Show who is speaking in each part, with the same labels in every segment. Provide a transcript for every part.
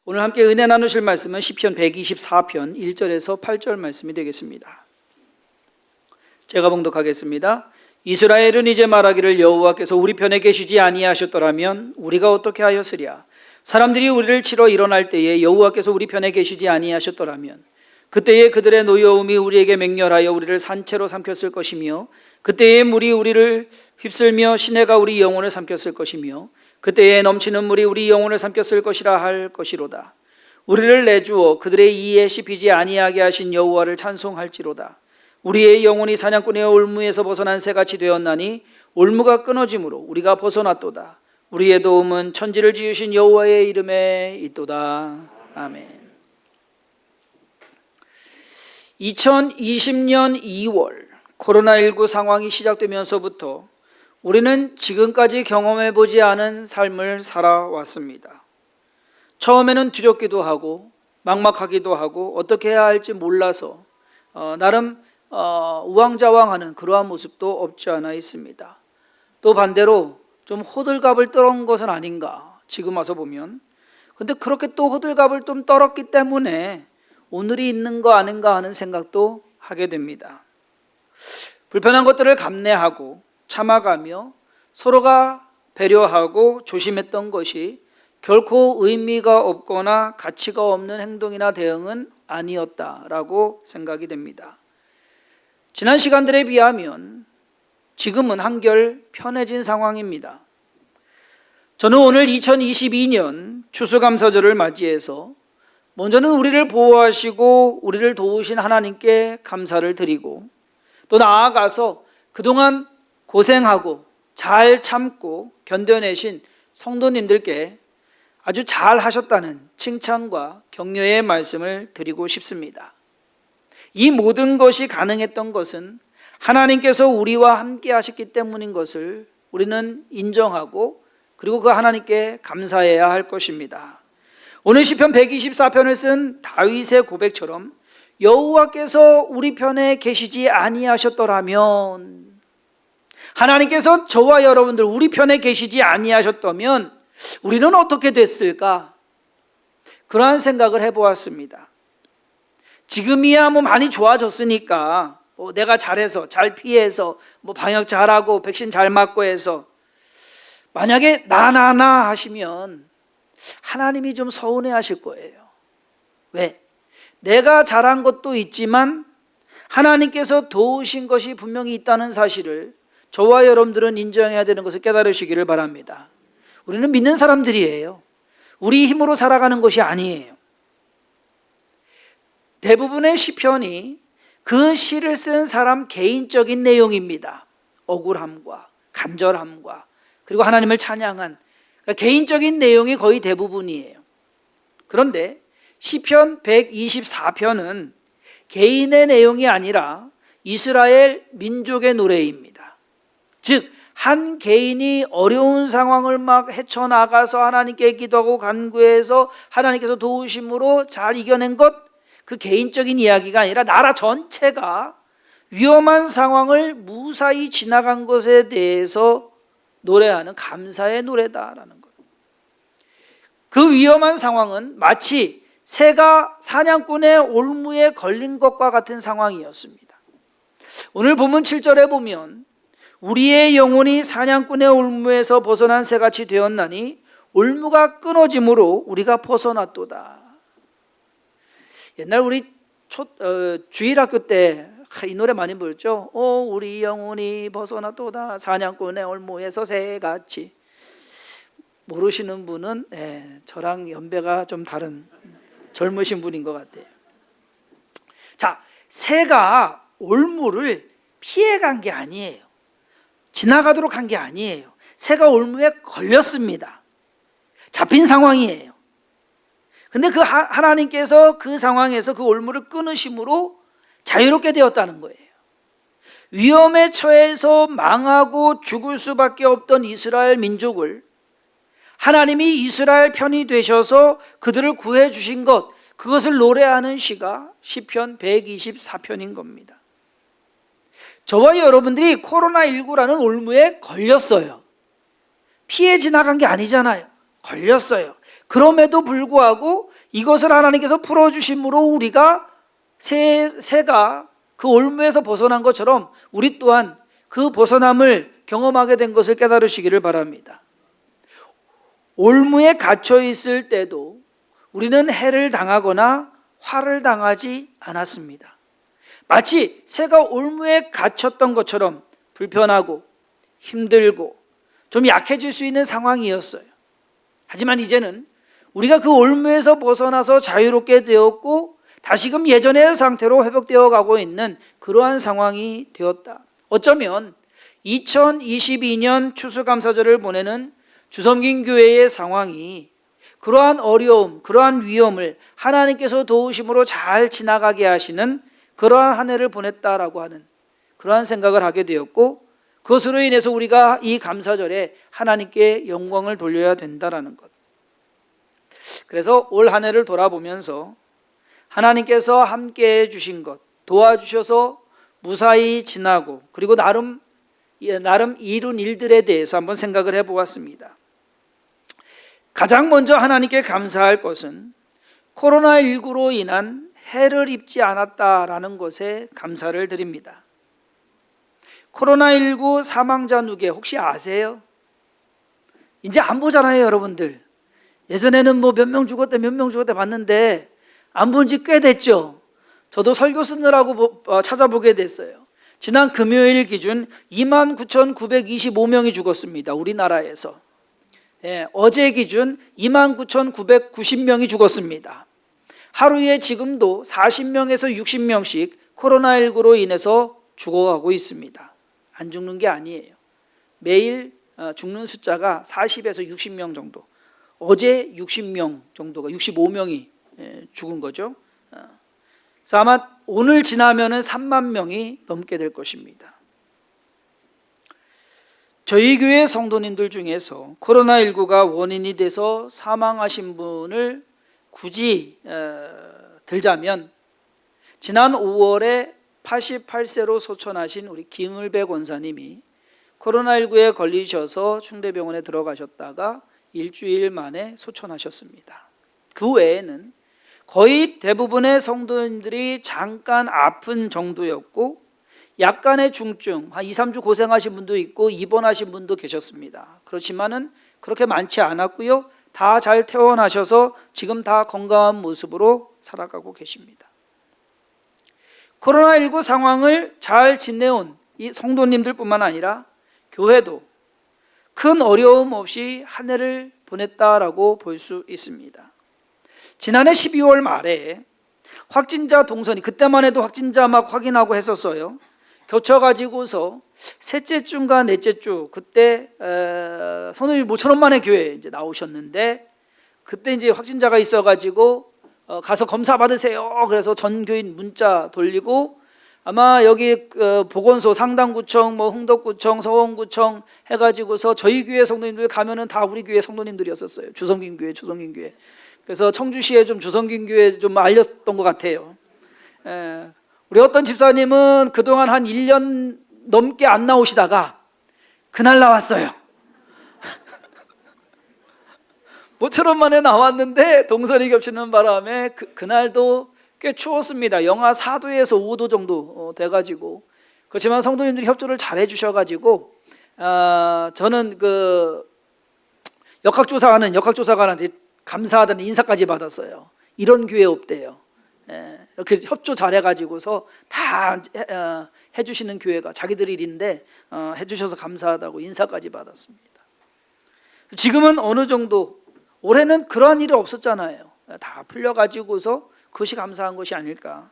Speaker 1: 오늘 함께 은혜 나누실 말씀은 시편 124편 1절에서 8절 말씀이 되겠습니다. 제가 봉독하겠습니다. 이스라엘은 이제 말하기를 여호와께서 우리 편에 계시지 아니하셨더라면 우리가 어떻게 하였으랴. 사람들이 우리를 치러 일어날 때에 여호와께서 우리 편에 계시지 아니하셨더라면 그때에 그들의 노여움이 우리에게 맹렬하여 우리를 산채로 삼켰을 것이며 그때에 물이 우리를 휩쓸며 시내가 우리 영혼을 삼켰을 것이며 그때에 넘치는 물이 우리 영혼을 삼켰을 것이라 할 것이로다. 우리를 내주어 그들의 이에 씹히지 아니하게 하신 여호와를 찬송할지로다. 우리의 영혼이 사냥꾼의 올무에서 벗어난 새같이 되었나니 올무가 끊어짐으로 우리가 벗어났도다. 우리의 도움은 천지를 지으신 여호와의 이름에 있도다. 아멘. 2020년 2월 코로나19 상황이 시작되면서부터 우리는 지금까지 경험해보지 않은 삶을 살아왔습니다. 처음에는 두렵기도 하고 막막하기도 하고 어떻게 해야 할지 몰라서 나름 우왕좌왕하는 그러한 모습도 없지 않아 있습니다. 또 반대로 좀 호들갑을 떨은 것은 아닌가 지금 와서 보면. 근데 그렇게 또 호들갑을 좀 떨었기 때문에 오늘이 있는 거 아닌가 하는 생각도 하게 됩니다. 불편한 것들을 감내하고 참아가며 서로가 배려하고 조심했던 것이 결코 의미가 없거나 가치가 없는 행동이나 대응은 아니었다라고 생각이 됩니다. 지난 시간들에 비하면 지금은 한결 편해진 상황입니다. 저는 오늘 2022년 추수감사절을 맞이해서 먼저는 우리를 보호하시고 우리를 도우신 하나님께 감사를 드리고 또 나아가서 그동안 고생하고 잘 참고 견뎌내신 성도님들께 아주 잘 하셨다는 칭찬과 격려의 말씀을 드리고 싶습니다. 이 모든 것이 가능했던 것은 하나님께서 우리와 함께 하셨기 때문인 것을 우리는 인정하고 그리고 그 하나님께 감사해야 할 것입니다. 오늘 시편 124편을 쓴 다윗의 고백처럼 여호와께서 우리 편에 계시지 아니하셨더라면, 하나님께서 저와 여러분들 우리 편에 계시지 아니하셨다면 우리는 어떻게 됐을까? 그러한 생각을 해보았습니다. 지금이야 많이 좋아졌으니까 내가 잘해서 잘 피해서 방역 잘하고 백신 잘 맞고 해서 만약에 나 하시면 하나님이 좀 서운해 하실 거예요. 왜? 내가 잘한 것도 있지만 하나님께서 도우신 것이 분명히 있다는 사실을 저와 여러분들은 인정해야 되는 것을 깨달으시기를 바랍니다. 우리는 믿는 사람들이에요. 우리 힘으로 살아가는 것이 아니에요. 대부분의 시편이 그 시를 쓴 사람 개인적인 내용입니다. 억울함과 간절함과 그리고 하나님을 찬양한 개인적인 내용이 거의 대부분이에요. 그런데 시편 124편은 개인의 내용이 아니라 이스라엘 민족의 노래입니다. 즉 한 개인이 어려운 상황을 막 헤쳐나가서 하나님께 기도하고 간구해서 하나님께서 도우심으로 잘 이겨낸 것, 그 개인적인 이야기가 아니라 나라 전체가 위험한 상황을 무사히 지나간 것에 대해서 노래하는 감사의 노래다라는 것. 그 위험한 상황은 마치 새가 사냥꾼의 올무에 걸린 것과 같은 상황이었습니다. 오늘 본문 7절에 보면 우리의 영혼이 사냥꾼의 올무에서 벗어난 새같이 되었나니 올무가 끊어짐으로 우리가 벗어났도다. 옛날 우리 주일학교 때 이 노래 많이 불렀죠. 우리 영혼이 벗어났도다 사냥꾼의 올무에서 새같이. 모르시는 분은 저랑 연배가 좀 다른 젊으신 분인 것 같아요. 자, 새가 올무를 피해간 게 아니에요. 지나가도록 한 게 아니에요. 새가 올무에 걸렸습니다. 잡힌 상황이에요. 근데 그 하나님께서 그 상황에서 그 올무를 끊으심으로 자유롭게 되었다는 거예요. 위험에 처해서 망하고 죽을 수밖에 없던 이스라엘 민족을 하나님이 이스라엘 편이 되셔서 그들을 구해 주신 것, 그것을 노래하는 시가 시편 124편인 겁니다. 저와 여러분들이 코로나19라는 올무에 걸렸어요. 피해 지나간 게 아니잖아요. 걸렸어요. 그럼에도 불구하고 이것을 하나님께서 풀어주심으로 우리가 새가 그 올무에서 벗어난 것처럼 우리 또한 그 벗어남을 경험하게 된 것을 깨달으시기를 바랍니다. 올무에 갇혀 있을 때도 우리는 해를 당하거나 화를 당하지 않았습니다. 마치 새가 올무에 갇혔던 것처럼 불편하고 힘들고 좀 약해질 수 있는 상황이었어요. 하지만 이제는 우리가 그 올무에서 벗어나서 자유롭게 되었고 다시금 예전의 상태로 회복되어 가고 있는 그러한 상황이 되었다. 어쩌면 2022년 추수감사절을 보내는 주섬긴 교회의 상황이 그러한 어려움, 그러한 위험을 하나님께서 도우심으로 잘 지나가게 하시는 그러한 한 해를 보냈다라고 하는 그러한 생각을 하게 되었고, 그것으로 인해서 우리가 이 감사절에 하나님께 영광을 돌려야 된다라는 것. 그래서 올 한 해를 돌아보면서 하나님께서 함께해 주신 것, 도와주셔서 무사히 지나고 그리고 나름 이룬 일들에 대해서 한번 생각을 해보았습니다. 가장 먼저 하나님께 감사할 것은 코로나19로 인한 해를 입지 않았다라는 것에 감사를 드립니다. 코로나19 사망자 누계 혹시 아세요? 이제 안 보잖아요, 여러분들. 예전에는 뭐 몇 명 죽었대 몇 명 죽었대 봤는데 안 본 지 꽤 됐죠. 저도 설교 쓰느라고 찾아보게 됐어요. 지난 금요일 기준 29,925명이 죽었습니다. 우리나라에서. 어제 기준 29,990명이 죽었습니다. 하루에 지금도 40명에서 60명씩 코로나19로 인해서 죽어가고 있습니다. 안 죽는 게 아니에요. 매일 죽는 숫자가 40에서 60명 정도. 어제 60명 정도가 65명이 죽은 거죠. 그래서 아마 오늘 지나면은 3만 명이 넘게 될 것입니다. 저희 교회 성도님들 중에서 코로나19가 원인이 돼서 사망하신 분을 굳이 들자면 지난 5월에 88세로 소천하신 우리 김을배 권사님이 코로나19에 걸리셔서 충대병원에 들어가셨다가 일주일 만에 소천하셨습니다. 그 외에는 거의 대부분의 성도님들이 잠깐 아픈 정도였고 약간의 중증, 한 2, 3주 고생하신 분도 있고 입원하신 분도 계셨습니다. 그렇지만은 그렇게 많지 않았고요. 다 잘 퇴원하셔서 지금 다 건강한 모습으로 살아가고 계십니다. 코로나19 상황을 잘 지내온 이 성도님들뿐만 아니라 교회도 큰 어려움 없이 한 해를 보냈다라고 볼 수 있습니다. 지난해 12월 말에 확진자 동선이 그때만 해도 확진자 막 확인하고 했었어요. 겹쳐가지고서 셋째 주인가 넷째 주 그때 성도님 모처럼 만에 교회에 이제 나오셨는데 그때 이제 확진자가 있어가지고 가서 검사 받으세요. 그래서 전 교인 문자 돌리고 아마 여기 보건소 상당구청, 뭐 흥덕구청, 서원구청 해가지고서 저희 교회 성도님들 가면은 다 우리 교회 성도님들이었었어요. 주성긴 교회. 그래서 청주시에 좀 주성긴 교회 좀 알렸던 것 같아요. 우리 어떤 집사님은 그동안 한 1년 넘게 안 나오시다가 그날 나왔어요. 모처럼 만에 나왔는데 동선이 겹치는 바람에 그날도 꽤 추웠습니다. 영하 4도에서 5도 정도 돼가지고. 그렇지만 성도님들이 협조를 잘 해주셔가지고 저는 그 역학조사관한테 감사하다는 인사까지 받았어요. 이런 교회 없대요. 이렇게 협조 잘해가지고서 다 해주시는 교회가 자기들 일인데 해주셔서 감사하다고 인사까지 받았습니다. 지금은 어느 정도 올해는 그러한 일이 없었잖아요. 다 풀려가지고서 그것이 감사한 것이 아닐까.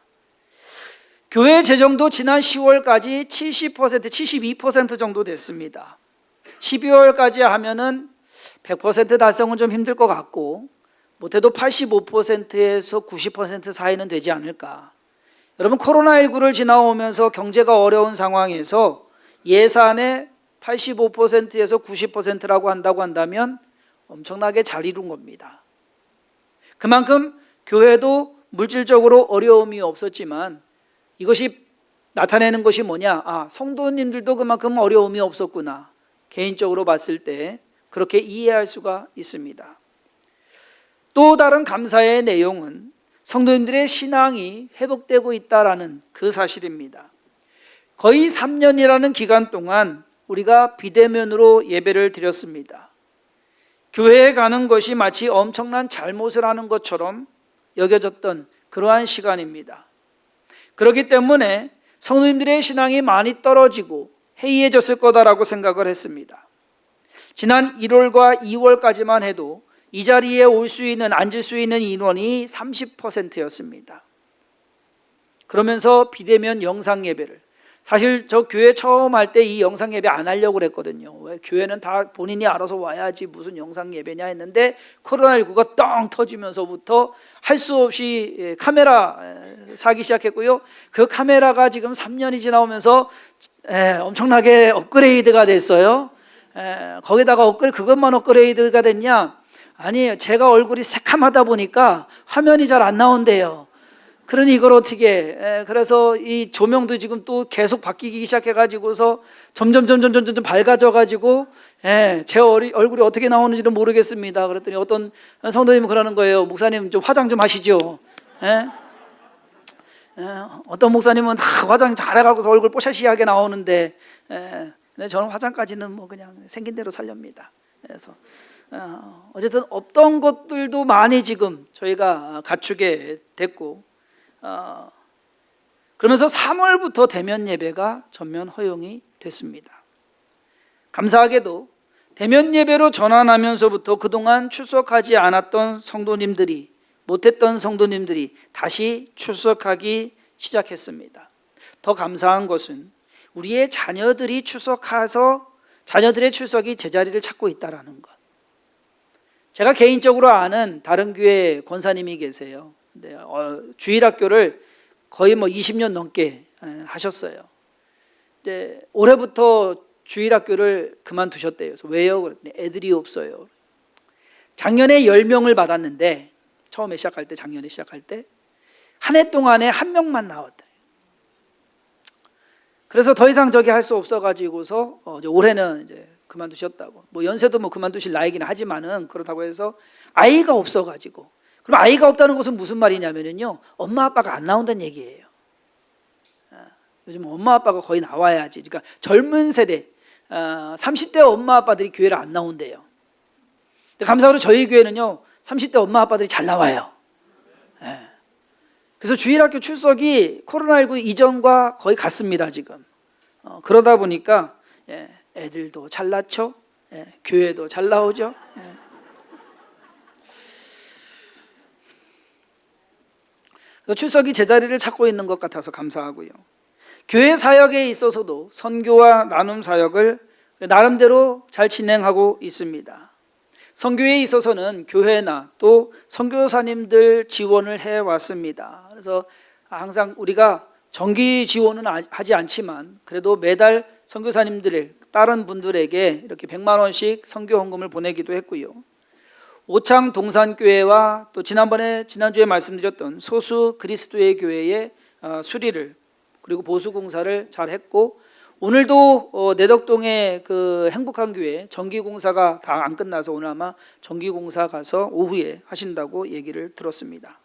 Speaker 1: 교회 재정도 지난 10월까지 70%, 72% 정도 됐습니다. 12월까지 하면은 100% 달성은 좀 힘들 것 같고 못해도 85%에서 90% 사이는 되지 않을까. 여러분 코로나19를 지나오면서 경제가 어려운 상황에서 예산의 85%에서 90%라고 한다고 한다면 엄청나게 잘 이룬 겁니다. 그만큼 교회도 물질적으로 어려움이 없었지만 이것이 나타내는 것이 뭐냐? 성도님들도 그만큼 어려움이 없었구나. 개인적으로 봤을 때 그렇게 이해할 수가 있습니다. 또 다른 감사의 내용은 성도님들의 신앙이 회복되고 있다라는 그 사실입니다. 거의 3년이라는 기간 동안 우리가 비대면으로 예배를 드렸습니다. 교회에 가는 것이 마치 엄청난 잘못을 하는 것처럼 여겨졌던 그러한 시간입니다. 그렇기 때문에 성도님들의 신앙이 많이 떨어지고 해이해졌을 거다라고 생각을 했습니다. 지난 1월과 2월까지만 해도 이 자리에 올 수 있는, 앉을 수 있는 인원이 30%였습니다. 그러면서 비대면 영상 예배를, 사실 저 교회 처음 할 때 이 영상 예배 안 하려고 그랬거든요. 왜 교회는 다 본인이 알아서 와야지 무슨 영상 예배냐 했는데 코로나19가 뻥 터지면서부터 할 수 없이 카메라 사기 시작했고요. 그 카메라가 지금 3년이 지나오면서 엄청나게 업그레이드가 됐어요. 거기다가 그것만 업그레이드가 됐냐? 아니에요. 제가 얼굴이 새카마다 보니까 화면이 잘 안 나온대요. 그러니 이걸 어떻게 그래서 이 조명도 지금 또 계속 바뀌기 시작해가지고서 점점 밝아져가지고 제 얼굴이 어떻게 나오는지는 모르겠습니다. 그랬더니 어떤 성도님은 그러는 거예요. 목사님 좀 화장 좀 하시죠. 어떤 목사님은 다 화장 잘해가고서 얼굴 뽀샤시하게 나오는데 근데 저는 화장까지는 뭐 그냥 생긴 대로 살렵니다. 그래서 어쨌든 없던 것들도 많이 지금 저희가 갖추게 됐고, 그러면서 3월부터 대면 예배가 전면 허용이 됐습니다. 감사하게도 대면 예배로 전환하면서부터 그동안 출석하지 않았던 성도님들이, 못했던 성도님들이 다시 출석하기 시작했습니다. 더 감사한 것은 우리의 자녀들이 출석해서 자녀들의 출석이 제자리를 찾고 있다는 것. 제가 개인적으로 아는 다른 교회 권사님이 계세요. 주일학교를 거의 20년 넘게 하셨어요. 근데 올해부터 주일학교를 그만두셨대요. 그래서 왜요? 그랬더니 애들이 없어요. 작년에 10명을 받았는데 처음에 시작할 때, 작년에 시작할 때 한 해 동안에 1명만 나왔대요. 그래서 더 이상 저기 할 수 없어가지고서 올해는 이제 그만두셨다고. 연세도 그만두실 나이긴 하지만은 그렇다고 해서 아이가 없어가지고. 그럼 아이가 없다는 것은 무슨 말이냐면요, 엄마 아빠가 안 나온다는 얘기예요. 요즘 엄마 아빠가 거의 나와야지. 그러니까 젊은 세대 30대 엄마 아빠들이 교회를 안 나온대요. 감사하게도 저희 교회는요 30대 엄마 아빠들이 잘 나와요. 그래서 주일학교 출석이 코로나19 이전과 거의 같습니다 지금. 그러다 보니까 애들도 잘 낳죠. 교회도 잘 나오죠. 그래서 출석이 제자리를 찾고 있는 것 같아서 감사하고요. 교회 사역에 있어서도 선교와 나눔 사역을 나름대로 잘 진행하고 있습니다. 선교에 있어서는 교회나 또 선교사님들 지원을 해왔습니다. 그래서 항상 우리가 정기 지원은 하지 않지만 그래도 매달 선교사님들의 다른 분들에게 이렇게 100만 원씩 선교 헌금을 보내기도 했고요. 오창 동산교회와 또 지난주에 말씀드렸던 소수 그리스도의 교회의 수리를 그리고 보수공사를 잘 했고, 오늘도 내덕동의 그 행복한 교회 정기공사가 다 안 끝나서 오늘 아마 정기공사 가서 오후에 하신다고 얘기를 들었습니다.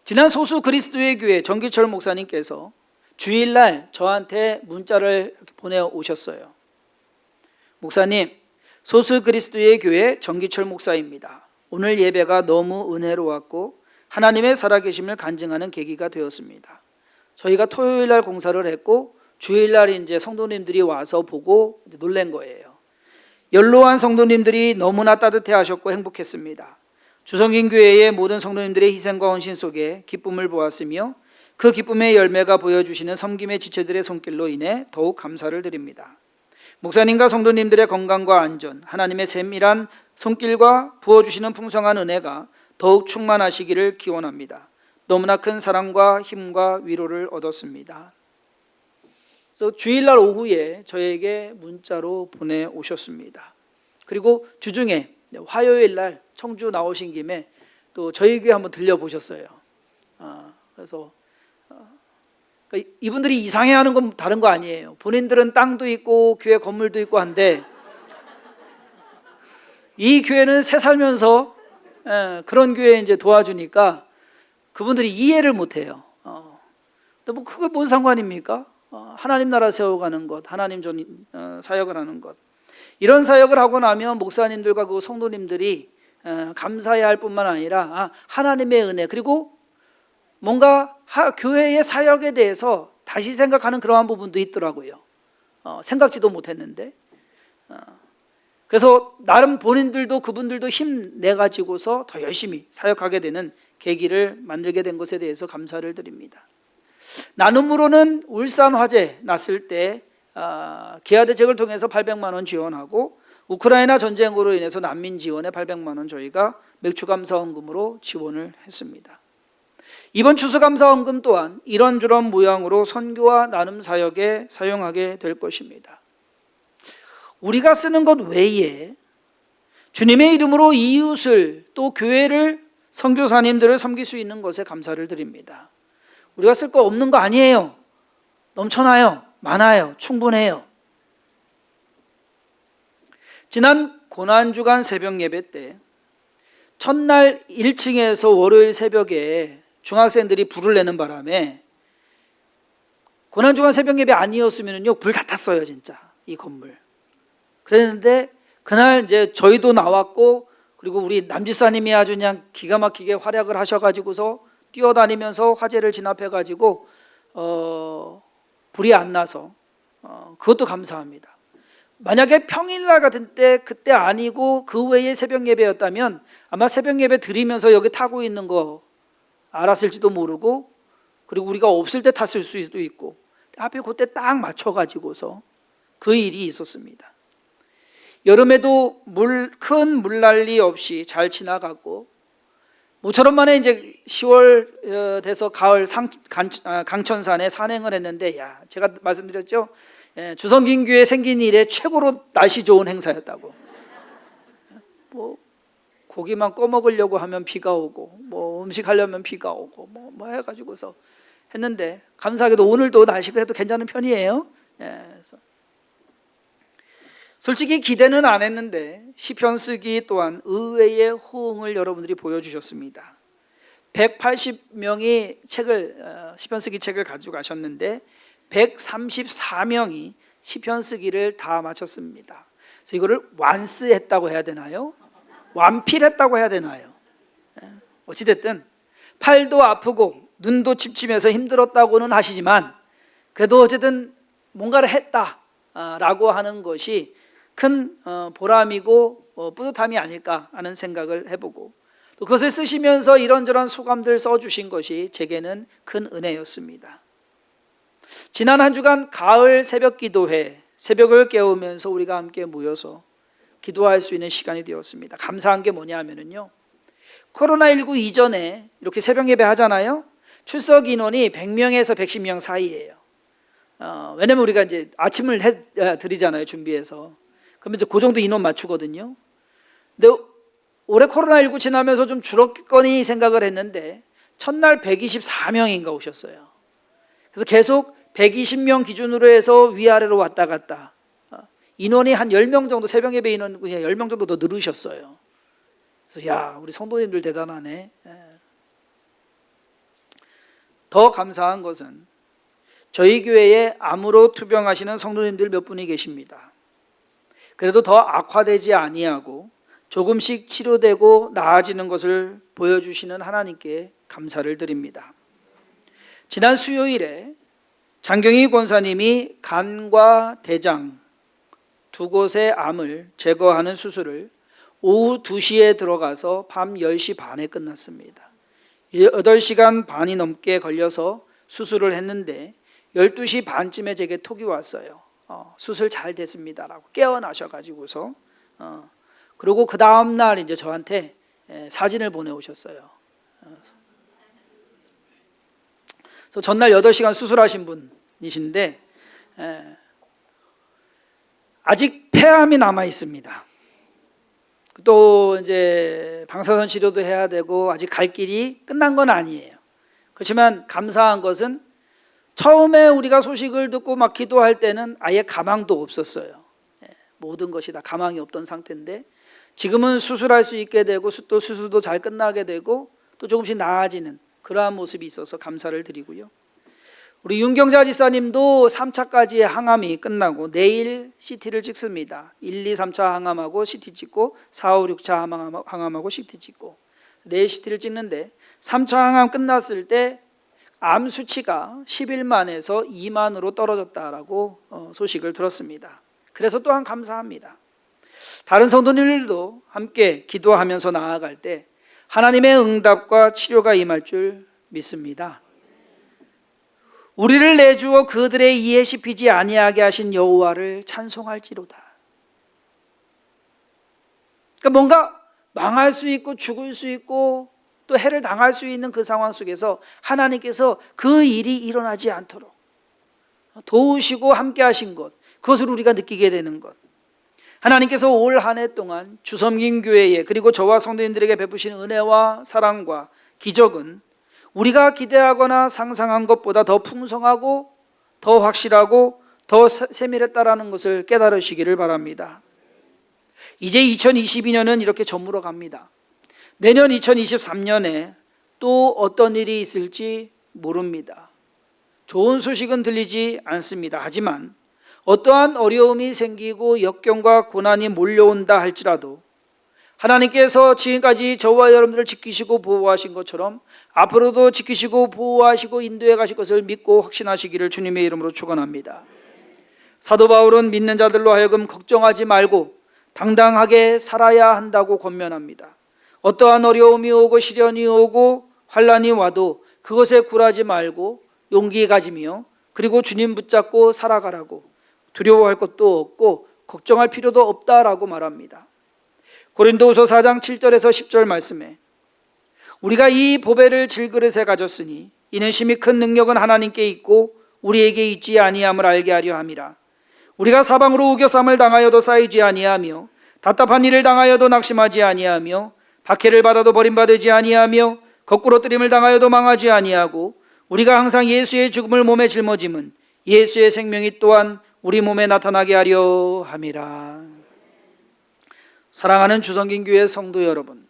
Speaker 1: 지난 소수 그리스도의 교회 정기철 목사님께서 주일날 저한테 문자를 보내오셨어요. 목사님, 소수 그리스도의 교회 정기철 목사입니다. 오늘 예배가 너무 은혜로웠고 하나님의 살아계심을 간증하는 계기가 되었습니다. 저희가 토요일날 공사를 했고 주일날 이제 성도님들이 와서 보고 놀란 거예요. 연로한 성도님들이 너무나 따뜻해 하셨고 행복했습니다. 주성인 교회의 모든 성도님들의 희생과 헌신 속에 기쁨을 보았으며 그 기쁨의 열매가 보여주시는 섬김의 지체들의 손길로 인해 더욱 감사를 드립니다. 목사님과 성도님들의 건강과 안전, 하나님의 세밀한 손길과 부어주시는 풍성한 은혜가 더욱 충만하시기를 기원합니다. 너무나 큰 사랑과 힘과 위로를 얻었습니다. 그래서 주일날 오후에 저에게 문자로 보내오셨습니다. 그리고 주중에 화요일날 청주 나오신 김에 또 저희 교회 한번 들려보셨어요. 그래서 그러니까 이분들이 이상해하는 건 다른 거 아니에요. 본인들은 땅도 있고 교회 건물도 있고 한데 이 교회는 새 살면서 그런 교회에 이제 도와주니까 그분들이 이해를 못해요. 근데 뭐 그게 뭔 상관입니까? 하나님 나라 세워가는 것, 하나님 사역을 하는 것, 이런 사역을 하고 나면 목사님들과 그 성도님들이 감사해야 할 뿐만 아니라 하나님의 은혜, 그리고 뭔가 교회의 사역에 대해서 다시 생각하는 그러한 부분도 있더라고요. 생각지도 못했는데. 그래서 나름 본인들도 그분들도 힘내 가지고서 더 열심히 사역하게 되는 계기를 만들게 된 것에 대해서 감사를 드립니다. 나눔으로는 울산 화재 났을 때 기아 대책을 통해서 800만 원 지원하고, 우크라이나 전쟁으로 인해서 난민 지원에 800만 원 저희가 맥주감사헌금으로 지원을 했습니다. 이번 추수감사헌금 또한 이런저런 모양으로 선교와 나눔 사역에 사용하게 될 것입니다. 우리가 쓰는 것 외에 주님의 이름으로 이웃을, 또 교회를, 선교사님들을 섬길 수 있는 것에 감사를 드립니다. 우리가 쓸 거 없는 거 아니에요. 넘쳐나요. 많아요. 충분해요. 지난 고난주간 새벽 예배 때 첫날 1층에서 월요일 새벽에 중학생들이 불을 내는 바람에, 고난주간 새벽 예배 아니었으면요 불 다 탔어요. 진짜 이 건물. 그랬는데 그날 이제 저희도 나왔고, 그리고 우리 남지사님이 아주 그냥 기가 막히게 활약을 하셔가지고서 뛰어다니면서 화재를 진압해가지고 불이 안 나서 그것도 감사합니다. 만약에 평일날 같은 때 그때 아니고 그 외에 새벽 예배였다면 아마 새벽 예배 드리면서 여기 타고 있는 거 알았을지도 모르고, 그리고 우리가 없을 때 탔을 수도 있고, 하필 그때 딱 맞춰가지고서 그 일이 있었습니다. 여름에도 큰 물난리 없이 잘 지나갔고, 모처럼 만에 이제 10월 돼서 가을 강천산에 산행을 했는데, 제가 말씀드렸죠. 주성긴교회 생긴 이래 최고로 날씨 좋은 행사였다고. 뭐 고기만 꺼먹으려고 하면 비가 오고, 뭐 음식 하려면 비가 오고, 뭐 해가지고서 했는데, 감사하게도 오늘도 날씨가 그래도 괜찮은 편이에요. 그래서 솔직히 기대는 안 했는데 시편 쓰기 또한 의외의 호응을 여러분들이 보여주셨습니다. 180명이 시편 쓰기 책을 가지고 가셨는데 134명이 시편 쓰기를 다 마쳤습니다. 그래서 이거를 완스했다고 해야 되나요? 완필했다고 해야 되나요? 어찌됐든 팔도 아프고 눈도 침침해서 힘들었다고는 하시지만, 그래도 어쨌든 뭔가를 했다라고 하는 것이 큰 보람이고 뿌듯함이 아닐까 하는 생각을 해보고, 또 그것을 쓰시면서 이런저런 소감들 써주신 것이 제게는 큰 은혜였습니다. 지난 한 주간 가을 새벽 기도회, 새벽을 깨우면서 우리가 함께 모여서 기도할 수 있는 시간이 되었습니다. 감사한 게 뭐냐 하면요, 코로나19 이전에 이렇게 새벽 예배 하잖아요. 출석 인원이 100명에서 110명 사이예요. 왜냐면 우리가 이제 아침을 드리잖아요, 준비해서. 그러면 이제 그 정도 인원 맞추거든요. 근데 올해 코로나19 지나면서 좀 줄었거니 생각을 했는데 첫날 124명인가 오셨어요. 그래서 계속 120명 기준으로 해서 위아래로 왔다 갔다. 인원이 한 10명 정도, 새벽 예배 인원 그냥 10명 정도 더 늘으셨어요. 그래서 우리 성도님들 대단하네. 더 감사한 것은 저희 교회에 암으로 투병하시는 성도님들 몇 분이 계십니다. 그래도 더 악화되지 아니하고 조금씩 치료되고 나아지는 것을 보여주시는 하나님께 감사를 드립니다. 지난 수요일에 장경희 권사님이 간과 대장 두 곳의 암을 제거하는 수술을 오후 2시에 들어가서 밤 10시 반에 끝났습니다. 8시간 반이 넘게 걸려서 수술을 했는데 12시 반쯤에 제게 톡이 왔어요. 수술 잘 됐습니다라고 깨어나셔가지고서 그리고 그 다음날 이제 저한테 사진을 보내오셨어요. 그래서 전날 8시간 수술하신 분이신데 아직 폐암이 남아 있습니다. 또 이제 방사선 치료도 해야 되고 아직 갈 길이 끝난 건 아니에요. 그렇지만 감사한 것은 처음에 우리가 소식을 듣고 막 기도할 때는 아예 가망도 없었어요. 모든 것이 다 가망이 없던 상태인데 지금은 수술할 수 있게 되고 또 수술도 잘 끝나게 되고 또 조금씩 나아지는 그러한 모습이 있어서 감사를 드리고요. 우리 윤경자 지사님도 3차까지의 항암이 끝나고 내일 CT를 찍습니다. 1, 2, 3차 항암하고 CT 찍고 4, 5, 6차 항암하고 CT 찍고 내일 CT를 찍는데 3차 항암 끝났을 때 암 수치가 10일만에서 2만으로 떨어졌다라고 소식을 들었습니다. 그래서 또한 감사합니다. 다른 성도님들도 함께 기도하면서 나아갈 때 하나님의 응답과 치료가 임할 줄 믿습니다. 우리를 내주어 그들의 이에 씹히지 아니하게 하신 여호와를 찬송할지로다. 그러니까 뭔가 망할 수 있고 죽을 수 있고 또 해를 당할 수 있는 그 상황 속에서 하나님께서 그 일이 일어나지 않도록 도우시고 함께 하신 것, 그것을 우리가 느끼게 되는 것, 하나님께서 올 한 해 동안 주섬긴 교회에 그리고 저와 성도님들에게 베푸신 은혜와 사랑과 기적은 우리가 기대하거나 상상한 것보다 더 풍성하고 더 확실하고 더 세밀했다라는 것을 깨달으시기를 바랍니다. 이제 2022년은 이렇게 저물어 갑니다. 내년 2023년에 또 어떤 일이 있을지 모릅니다. 좋은 소식은 들리지 않습니다. 하지만 어떠한 어려움이 생기고 역경과 고난이 몰려온다 할지라도 하나님께서 지금까지 저와 여러분들을 지키시고 보호하신 것처럼 앞으로도 지키시고 보호하시고 인도해 가실 것을 믿고 확신하시기를 주님의 이름으로 축원합니다. 사도 바울은 믿는 자들로 하여금 걱정하지 말고 당당하게 살아야 한다고 권면합니다. 어떠한 어려움이 오고 시련이 오고 환난이 와도 그것에 굴하지 말고 용기 가지며 그리고 주님 붙잡고 살아가라고, 두려워할 것도 없고 걱정할 필요도 없다라고 말합니다. 고린도후서 4장 7절에서 10절 말씀에 우리가 이 보배를 질그릇에 가졌으니 이는 심히 큰 능력은 하나님께 있고 우리에게 있지 아니함을 알게 하려 함이라. 우리가 사방으로 우겨쌈을 당하여도 쌓이지 아니하며 답답한 일을 당하여도 낙심하지 아니하며 박해를 받아도 버림받지 아니하며 거꾸로 뜨림을 당하여도 망하지 아니하고 우리가 항상 예수의 죽음을 몸에 짊어짐은 예수의 생명이 또한 우리 몸에 나타나게 하려 함이라. 사랑하는 주성긴 교회 성도 여러분,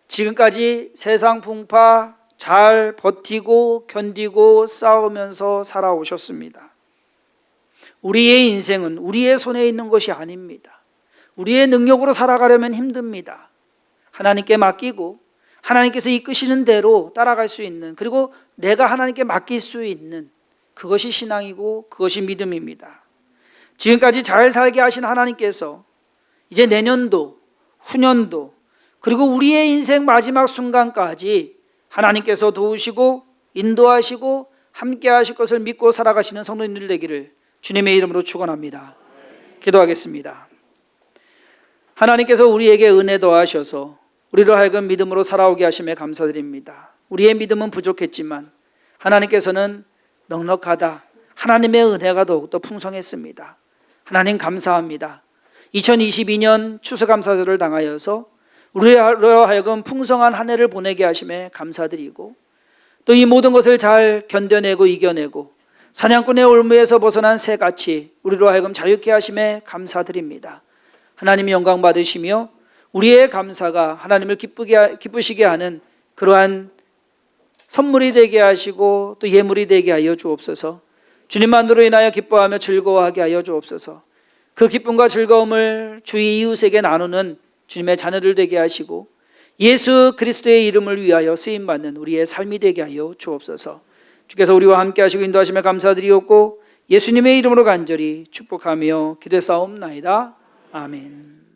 Speaker 1: 지금까지 세상 풍파 잘 버티고 견디고 싸우면서 살아오셨습니다. 우리의 인생은 우리의 손에 있는 것이 아닙니다. 우리의 능력으로 살아가려면 힘듭니다. 하나님께 맡기고 하나님께서 이끄시는 대로 따라갈 수 있는, 그리고 내가 하나님께 맡길 수 있는 그것이 신앙이고 그것이 믿음입니다. 지금까지 잘 살게 하신 하나님께서 이제 내년도, 후년도, 그리고 우리의 인생 마지막 순간까지 하나님께서 도우시고 인도하시고 함께 하실 것을 믿고 살아가시는 성도님들 되기를 주님의 이름으로 축원합니다. 기도하겠습니다. 하나님께서 우리에게 은혜 더하셔서 우리로 하여금 믿음으로 살아오게 하심에 감사드립니다. 우리의 믿음은 부족했지만 하나님께서는 넉넉하다, 하나님의 은혜가 더욱더 풍성했습니다. 하나님 감사합니다. 2022년 추수감사절을 당하여서 우리로 하여금 풍성한 한 해를 보내게 하심에 감사드리고 또 이 모든 것을 잘 견뎌내고 이겨내고 사냥꾼의 올무에서 벗어난 새같이 우리로 하여금 자유케 하심에 감사드립니다. 하나님이 영광 받으시며 우리의 감사가 하나님을 기쁘시게 하는 그러한 선물이 되게 하시고 또 예물이 되게 하여 주옵소서. 주님만으로 인하여 기뻐하며 즐거워하게 하여 주옵소서. 그 기쁨과 즐거움을 주의 이웃에게 나누는 주님의 자녀들 되게 하시고 예수 그리스도의 이름을 위하여 쓰임받는 우리의 삶이 되게 하여 주옵소서. 주께서 우리와 함께 하시고 인도하심에 감사드리옵고 예수님의 이름으로 간절히 축복하며 기도했사옵나이다. 아멘.